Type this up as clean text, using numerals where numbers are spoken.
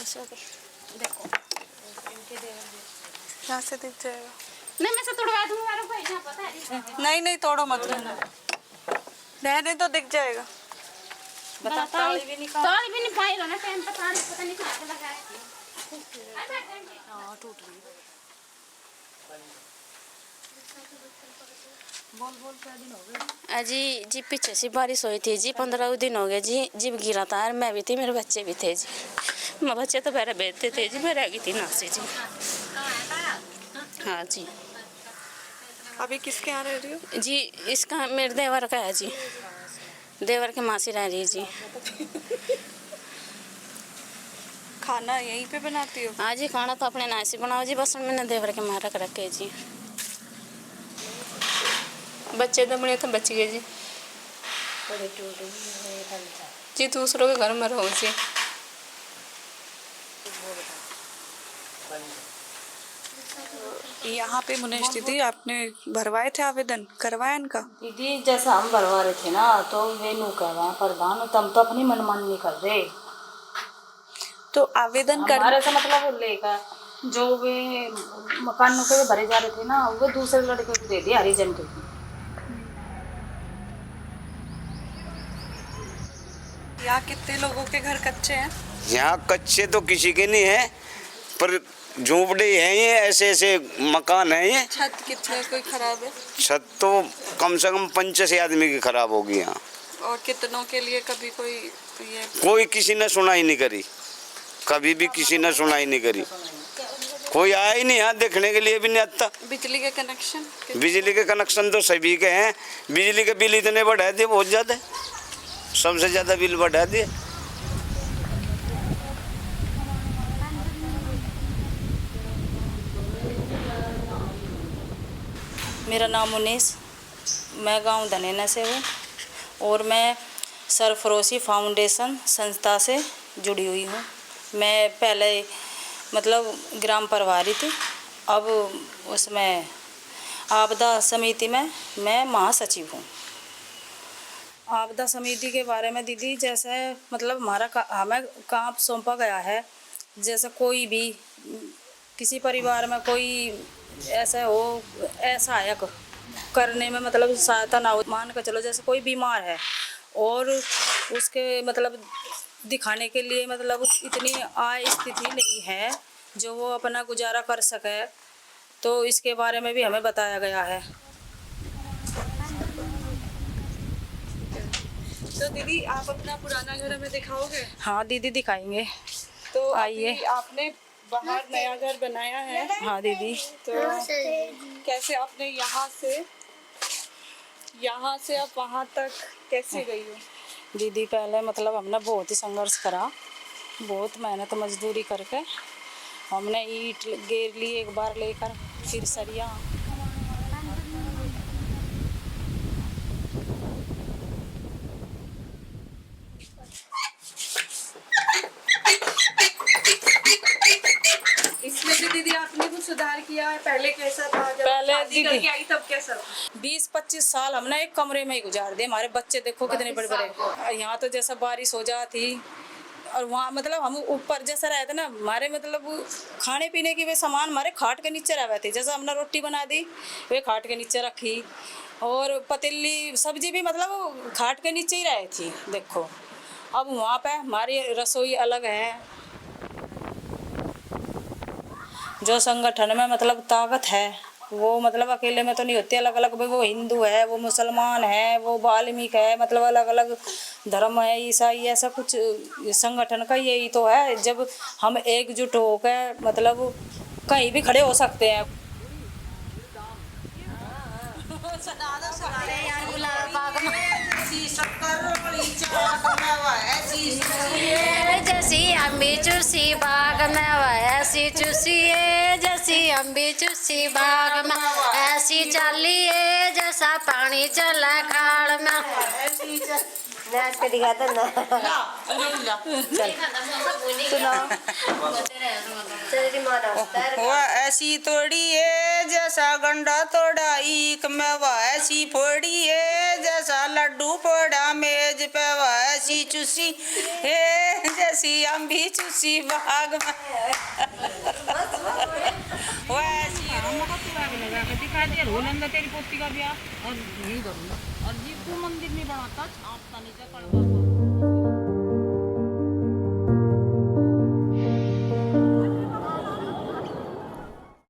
देखो यहाँ से दिख जाएगा। नहीं मैं से तोड़वा दूंगा मेरे भाई यहाँ पता है नहीं नहीं तोड़ो मत, रहने तो दिख जाएगा। बता ताली भी नहीं पाएगा ना टाइम पर ताली पता नहीं कहाँ से लगाया हाँ टूट गई। जी जी पीछे से बारिश हुई थी जी, 15 दिन हो गए जी। जी गिरा था और मैं भी थी, मेरे बच्चे भी थे जी। मेरे बच्चे तो मेरे बेटे थे जी, मैं रह गई थी नासी जी। हाँ जी। अभी किसके यहाँ रह रही हो? जी इसका मेरे देवर का है जी, देवर के मासी रह रही है जी। खाना यहीं पे बनाती हो? हाँ जी, खाना तो अपने नासी बनाओ जी, बस मैंने देवर के मारा कर रखे जी। बच्चे तो बड़े तो बच गए जी। जी दूसरों के घर में रहो जी। यहाँ पे मुनेश दीदी आपने भरवाए थे आवेदन, करवाया इनका? दीदी जैसा हम भरवा रहे थे ना तो वे नू कह रहे हैं प्रधान तुम तो अपनी मनमानी नहीं कर रहे। तो आवेदन कर हमारे से मतलब वो लेकर जो वे मकानों के भरे जा रहे थे ना वो दूसरे लड़के को दे दिए हरिजन के। यहाँ कितने लोगों के घर कच्चे हैं? यहाँ कच्चे तो किसी के नहीं है, पर झोंपड़े हैं ये, ऐसे ऐसे मकान हैं ये। छत कितने कोई खराब है? छत तो कम से कम 50 आदमी की खराब होगी यहाँ। और कितनों के लिए कभी कोई ये कोई किसी ने सुनाई नहीं करी, कभी भी किसी ने सुनाई नहीं करी। कोई आया ही नहीं यहाँ देखने के लिए भी नहीं आता। बिजली के कनेक्शन? बिजली के कनेक्शन तो सभी के हैं। बिजली के बिल इतने बढ़ा दिए, बहुत ज़्यादा, सबसे ज़्यादा बिल बढ़ा दिए। मेरा नाम मुनीस, मैं गांव धनेना से हूँ और मैं सरफरोशी फाउंडेशन संस्था से जुड़ी हुई हूँ। मैं पहले मतलब ग्राम प्रभारी थी, अब उसमें आपदा समिति में मैं महासचिव हूँ। आपदा समिति के बारे में दीदी जैसे मतलब हमें काम सौंपा गया है, जैसे कोई भी किसी परिवार में कोई ऐसा हो असहायक करने में मतलब सहायता ना हो, मान कर चलो जैसे कोई बीमार है और उसके मतलब दिखाने के लिए मतलब इतनी आय स्थिति नहीं है जो वो अपना गुजारा कर सके, तो इसके बारे में भी हमें बताया गया है। तो दीदी आप अपना पुराना घर हमें दिखाओगे? हाँ दीदी दिखाएंगे, तो आइए। आपने बाहर नया घर बनाया है? हाँ दीदी। तो कैसे आपने यहाँ से आप वहाँ तक कैसे गई हो? दीदी पहले मतलब हमने बहुत ही संघर्ष करा, बहुत मेहनत मजदूरी करके हमने ईंट घेर ली एक बार लेकर, फिर सरिया। इसमें भी दीदी आपने कुछ सुधार किया है? पहले कैसा था जब पहले शादी दीदी करके आई तब कैसा था? 20-25 साल हमने एक कमरे में ही गुजार दिए। हमारे बच्चे देखो कितने बड़े बड़े। यहाँ तो जैसा बारिश हो जाती और वहाँ मतलब हम ऊपर जैसा रहते ना, हमारे मतलब खाने पीने की वे सामान हमारे खाट के नीचे रह थे। जैसा हमने रोटी बना दी वे खाट के नीचे रखी, और पतीली सब्जी भी मतलब खाट के नीचे ही रही थी। देखो अब वहाँ पे हमारी रसोई अलग है। जो संगठन में मतलब ताकत है वो मतलब अकेले में तो नहीं होती, अलग अलग। वो हिंदू है, वो मुसलमान है, वो वाल्मीक है, मतलब अलग अलग धर्म है, ईसाई, ऐसा कुछ संगठन का यही तो है। जब हम एकजुट होकर मतलब कहीं भी खड़े हो सकते हैं। जैसी अम्बी चूसी बाग में ऐसी चूसी, जैसी अम्बी चूसी बाग में ऐसी चली, जैसा पानी चला खाड़ में। नाच के दिखाता ना, वह ऐसी तोड़ी है जैसा गंडा तोड़ा ईक में, वह ऐसी फोड़ी है जैसा लड्डू फोड़ा मेज पे वो ऐसी चूसी हे जैसी अम्बी चूसी बाग में वो ऐसी दिखा दिया रोलंदा तेरी पोती का ब्याह और नहीं करूंगा और जी तू मंदिर नहीं बनाता छापता नहीं जा